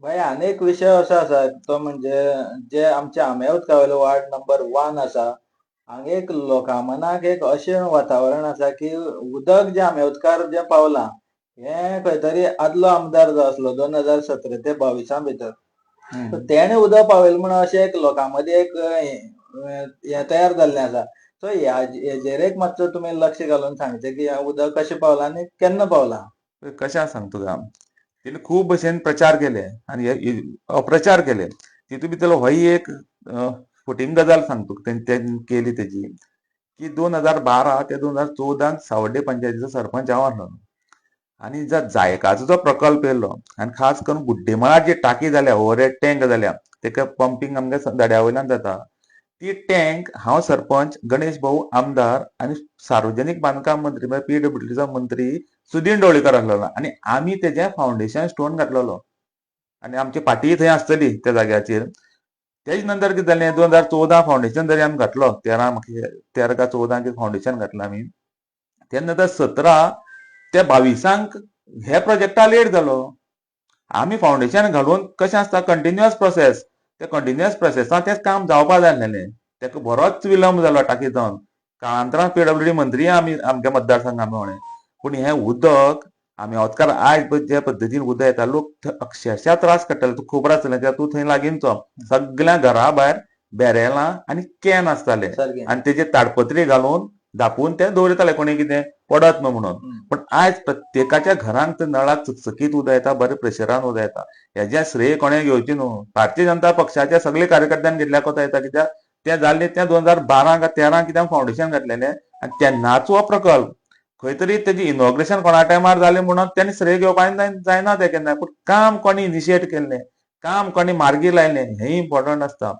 भाई अनेक विषय असो आसा तो म्हणजे जे आमचे आंबेवतकावयलो वार्ड नंबर 1 आसा हांगा एक लोकां मनाक एक अशें वातावरण आसा की उदक जे आंबेवतकार जे पावलां हें खंय तरी आदलो आमदार जो आसलो 2017 ते 22 भितर तर हम्म. तेणे उदक पावयलें म्हणून अशें एक लोकां मदीं एक हें तयार जाल्लें आसा. सो हेजेर एक मातसो तुमी लक्ष घालून सांगचें की हें उदक कशें पावलां आनी केन्ना पावलां. कशें आसा सांगता तुका. तिने खूब भशेन प्रचार केले आनी अप्रचार केले. तितूंत भितर हो एक फटींग गजाल सांगता तुका तेणी केली तेजी की 2012 ते 2014 सावड्डे पंचायतीचो सरपंच हांव आसलों. आनी जायकाचो जो प्रकल्प येयलो आनी खास करून गुड्डेमाळार जी टाकी जाल्या ओवरहेड टँक जाल्या तेका पंपिंग आमच्या दड्या वयल्यान जाता. ती टँक हांव सरपंच, गणेश भाऊ आमदार आनी सार्वजनीक बांदकाम मंत्री म्हळ्यार पीडब्ल्यूडीचो मंत्री सुदीन ढवळीकर आसलेलो आनी आमी तेजें फावंडेशन स्टोन घातलेलो आनी आमची पार्टीय थंय आसतली त्या जाग्याचेर. तेज नंतर कितें जालें 2014 फावंडेशन जरी आमी घातलो 13 काय 14 फावंडेशन घातलें आमी. तेन्ना नंतर 17 त्या 22 हे प्रोजेक्टा लेट जालो. आमी फावंडेशन घालून कशें आसता कंटिन्युअस प्रोसेस त्या कंटिन्युअस प्रोसेसान तें काम जावपा जाय आसलेलें. तेका बरोच विलंब जालो टाकी जावन. काळांतरान पीडब्ल्यूडी मंत्री आमी आमच्या मतदारसंघां मेवणें. पूण हें उदक आमी अतकार आयज जे पद्दतीन उदक येता लोक अक्षरशा त्रास काडटाले. तुका खबर आसतलें कित्याक तूं थंय लागींचो. सगळ्या घरा भायर बॅरेलां आनी कॅन आसताले सारकें. आनी तेजेर ताडपत्री घालून धापून ते दवरताले कोणी कितें पडत न्हू म्हणून. पण आयज प्रत्येकाच्या घरांत ते नळाक चकचकीत उदक येता, बरें प्रेशरान उदक येता. हेजें श्रेय कोणें घेवचें न्हू. भारतीय जनता पक्षाच्या सगळ्या कार्यकर्त्यांनी घेतल्या कोता येता कित्याक तें जाल्लें तें 2012 काय 13 कित्याक फावंडेशन घातलेलें आनी तेन्नाचो हो प्रकल्प खंय तरी तेजें इनॉग्रेशन कोणा टायमार जालें म्हणून तेणें श्रेय घेवपाक जायना तें केन्ना. पूण काम कोणी इनिशिएट केल्लें, काम कोणी मार्गी लायलें हें इम्पॉर्टंट आसता.